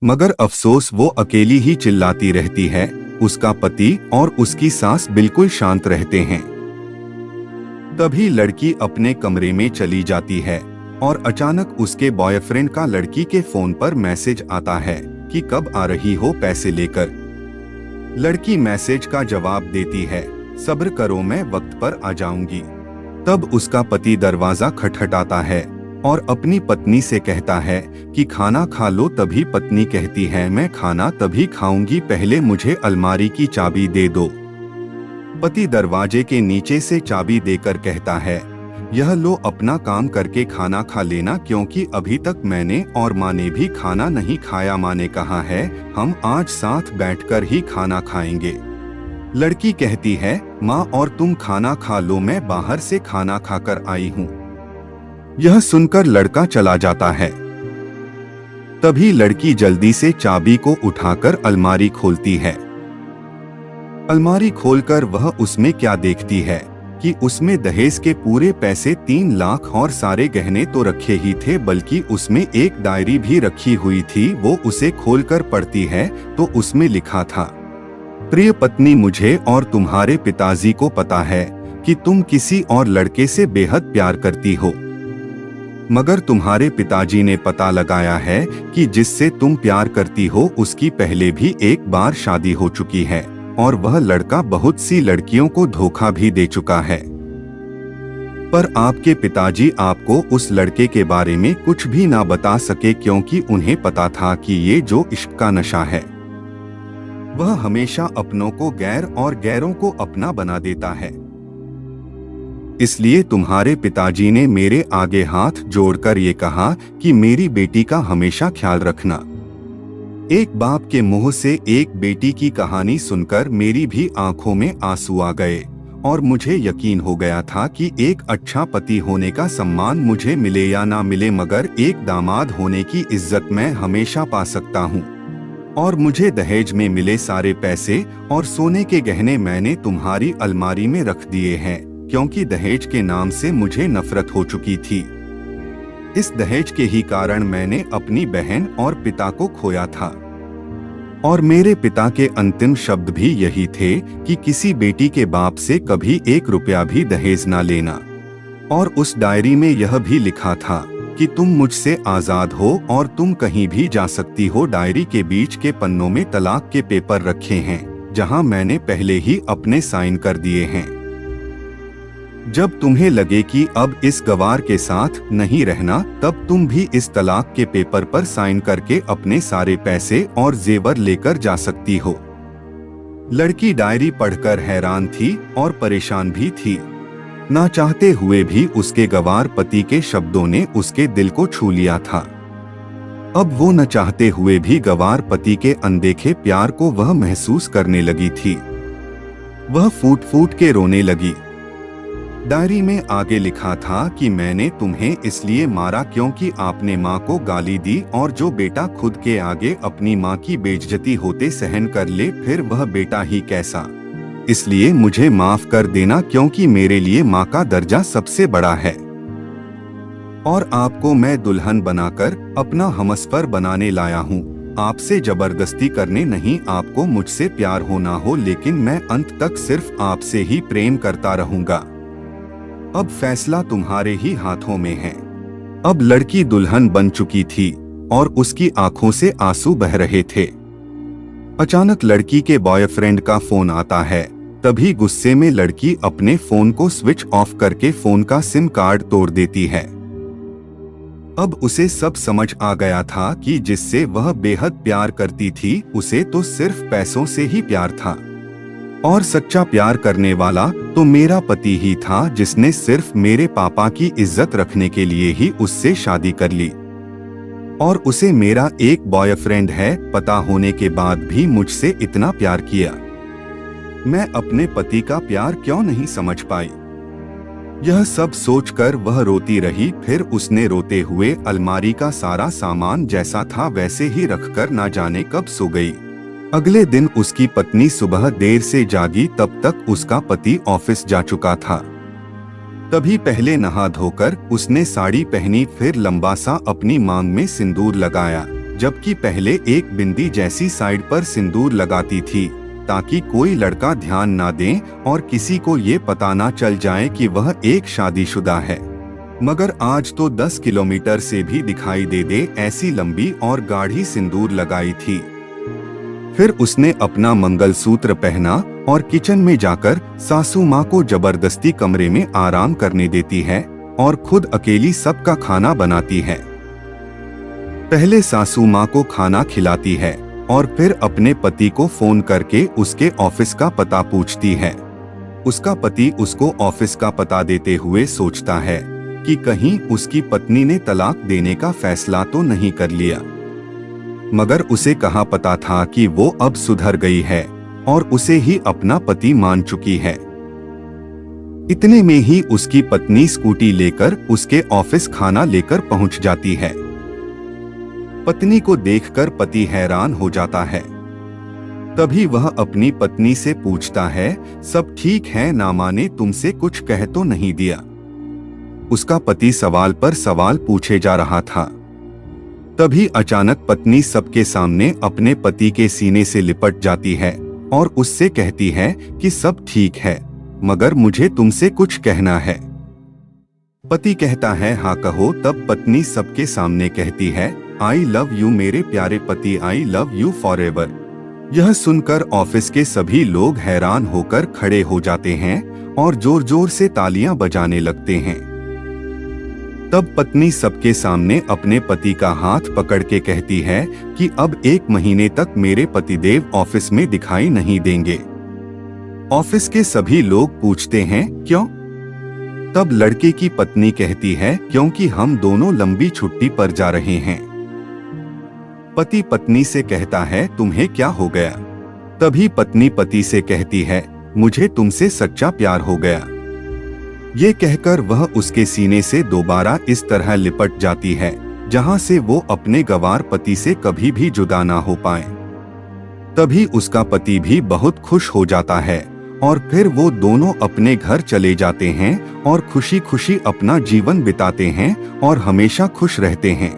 मगर अफसोस वो अकेली ही चिल्लाती रहती है। उसका पति और उसकी सास बिल्कुल शांत रहते हैं। तभी लड़की अपने कमरे में चली जाती है और अचानक उसके बॉयफ्रेंड का लड़की के फोन पर मैसेज आता है कि कब आ रही हो पैसे लेकर। लड़की मैसेज का जवाब देती है, सब्र करो मैं वक्त पर आ जाऊंगी। तब उसका पति दरवाजा खटखटाता है और अपनी पत्नी से कहता है कि खाना खा लो। तभी पत्नी कहती है, मैं खाना तभी खाऊंगी, पहले मुझे अलमारी की चाबी दे दो। पति दरवाजे के नीचे से चाबी देकर कहता है, यह लो अपना काम करके खाना खा लेना, क्योंकि अभी तक मैंने और माँ ने भी खाना नहीं खाया। माँ ने कहा है हम आज साथ बैठकर ही खाना खाएंगे। लड़की कहती है, माँ और तुम खाना खा लो, मैं बाहर से खाना खाकर आई हूँ। यह सुनकर लड़का चला जाता है। तभी लड़की जल्दी से चाबी को उठाकर अलमारी खोलती है। अलमारी खोलकर वह उसमें क्या देखती है कि उसमें दहेज के पूरे पैसे 3 लाख और सारे गहने तो रखे ही थे, बल्कि उसमें एक डायरी भी रखी हुई थी। वो उसे खोलकर पढ़ती है तो उसमें लिखा था, प्रिय पत्नी, मुझे और तुम्हारे पिताजी को पता है कि तुम किसी और लड़के से बेहद प्यार करती हो, मगर तुम्हारे पिताजी ने पता लगाया है कि जिससे तुम प्यार करती हो उसकी पहले भी एक बार शादी हो चुकी है और वह लड़का बहुत सी लड़कियों को धोखा भी दे चुका है। पर आपके पिताजी आपको उस लड़के के बारे में कुछ भी ना बता सके, क्योंकि उन्हें पता था कि ये जो इश्क का नशा है वह हमेशा अपनों को गैर और गैरों को अपना बना देता है। इसलिए तुम्हारे पिताजी ने मेरे आगे हाथ जोड़कर ये कहा कि मेरी बेटी का हमेशा ख्याल रखना। एक बाप के मुंह से एक बेटी की कहानी सुनकर मेरी भी आंखों में आंसू आ गए और मुझे यकीन हो गया था कि एक अच्छा पति होने का सम्मान मुझे मिले या ना मिले, मगर एक दामाद होने की इज्जत मैं हमेशा पा सकता हूँ। और मुझे दहेज में मिले सारे पैसे और सोने के गहने मैंने तुम्हारी अलमारी में रख दिए हैं, क्योंकि दहेज के नाम से मुझे नफरत हो चुकी थी। इस दहेज के ही कारण मैंने अपनी बहन और पिता को खोया था। और मेरे पिता के अंतिम शब्द भी यही थे कि किसी बेटी के बाप से कभी 1 रुपया भी दहेज ना लेना। और उस डायरी में यह भी लिखा था कि तुम मुझसे आजाद हो और तुम कहीं भी जा सकती हो। डायरी के बीच के पन्नों में तलाक के पेपर रखे हैं, जहां मैंने पहले ही अपने साइन कर दिए हैं। जब तुम्हें लगे कि अब इस गवार के साथ नहीं रहना, तब तुम भी इस तलाक के पेपर पर साइन करके अपने सारे पैसे और जेवर लेकर जा सकती हो। लड़की डायरी पढ़कर हैरान थी और परेशान भी थी। ना चाहते हुए भी उसके गवार पति के शब्दों ने उसके दिल को छू लिया था। अब वो न चाहते हुए भी गवार पति के अनदेखे प्यार को वह महसूस करने लगी थी। वह फूट फूट के रोने लगी। डायरी में आगे लिखा था कि मैंने तुम्हें इसलिए मारा क्योंकि आपने माँ को गाली दी, और जो बेटा खुद के आगे अपनी माँ की बेइज्जती होते सहन कर ले, फिर वह बेटा ही कैसा। इसलिए मुझे माफ कर देना, क्योंकि मेरे लिए माँ का दर्जा सबसे बड़ा है। और आपको मैं दुल्हन बनाकर अपना हमसफर बनाने लाया हूँ। आपसे जबरदस्ती करने नहीं, आपको मुझसे प्यार हो ना हो, लेकिन मैं अंत तक सिर्फ आपसे ही प्रेम करता रहूंगा। अब फैसला तुम्हारे ही हाथों में है। अब लड़की दुल्हन बन चुकी थी और उसकी आंखों से आंसू बह रहे थे। अचानक लड़की के बॉयफ्रेंड का फोन आता है। तभी गुस्से में लड़की अपने फोन को स्विच ऑफ करके फोन का सिम कार्ड तोड़ देती है। अब उसे सब समझ आ गया था कि जिससे वह बेहद प्यार करती थी, उसे तो सिर्फ पैसों से ही प्यार था, और सच्चा प्यार करने वाला तो मेरा पति ही था, जिसने सिर्फ मेरे पापा की इज्जत रखने के लिए ही उससे शादी कर ली। और उसे मेरा एक बॉयफ्रेंड है पता होने के बाद भी मुझसे इतना प्यार किया। मैं अपने पति का प्यार क्यों नहीं समझ पाई। यह सब सोचकर वह रोती रही। फिर उसने रोते हुए अलमारी का सारा सामान जैसा था वैसे ही रखकर ना जाने कब सो गई। अगले दिन उसकी पत्नी सुबह देर से जागी, तब तक उसका पति ऑफिस जा चुका था। तभी पहले नहा धोकर उसने साड़ी पहनी, फिर लंबा सा अपनी मांग में सिंदूर लगाया, जबकि पहले एक बिंदी जैसी साइड पर सिंदूर लगाती थी ताकि कोई लड़का ध्यान ना दे और किसी को ये पता ना चल जाए कि वह एक शादीशुदा है। मगर आज तो 10 किलोमीटर से भी दिखाई दे ऐसी लंबी और गाढ़ी सिंदूर लगाई थी। फिर उसने अपना मंगलसूत्र पहना और किचन में जाकर सासू माँ को जबरदस्ती कमरे में आराम करने देती है और खुद अकेली सबका खाना बनाती है। पहले सासू माँ को खाना खिलाती है और फिर अपने पति को फोन करके उसके ऑफिस का पता पूछती है। उसका पति उसको ऑफिस का पता देते हुए सोचता है कि कहीं उसकी पत्नी ने तलाक देने का फैसला तो नहीं कर लिया। मगर उसे कहाँ पता था कि वो अब सुधर गई है और उसे ही अपना पति मान चुकी है। इतने में ही उसकी पत्नी स्कूटी लेकर उसके ऑफिस खाना लेकर पहुंच जाती है। पत्नी को देखकर पति हैरान हो जाता है। तभी वह अपनी पत्नी से पूछता है, सब ठीक है ना, माँ ने तुमसे कुछ कह तो नहीं दिया? उसका पति सवाल पर सवाल पूछे जा रहा था। तभी अचानक पत्नी सबके सामने अपने पति के सीने से लिपट जाती है और उससे कहती है कि सब ठीक है, मगर मुझे तुमसे कुछ कहना है। पति कहता है, हाँ कहो। तब पत्नी सबके सामने कहती है, आई लव यू मेरे प्यारे पति, आई लव यू फॉरएवर। यह सुनकर ऑफिस के सभी लोग हैरान होकर खड़े हो जाते हैं और जोर जोर से तालियां बजाने लगते हैं। तब पत्नी सबके सामने अपने पति का हाथ पकड़ के कहती है कि अब 1 महीने तक मेरे पतिदेव ऑफिस में दिखाई नहीं देंगे। ऑफिस के सभी लोग पूछते हैं, क्यों? तब लड़के की पत्नी कहती है, क्योंकि हम दोनों लंबी छुट्टी पर जा रहे हैं। पति पत्नी से कहता है, तुम्हें क्या हो गया? तभी पत्नी पति से कहती है, मुझे तुमसे सच्चा प्यार हो गया। ये कहकर वह उसके सीने से दोबारा इस तरह लिपट जाती है जहां से वो अपने गंवार पति से कभी भी जुदा ना हो पाए। तभी उसका पति भी बहुत खुश हो जाता है और फिर वो दोनों अपने घर चले जाते हैं और खुशी खुशी अपना जीवन बिताते हैं और हमेशा खुश रहते हैं।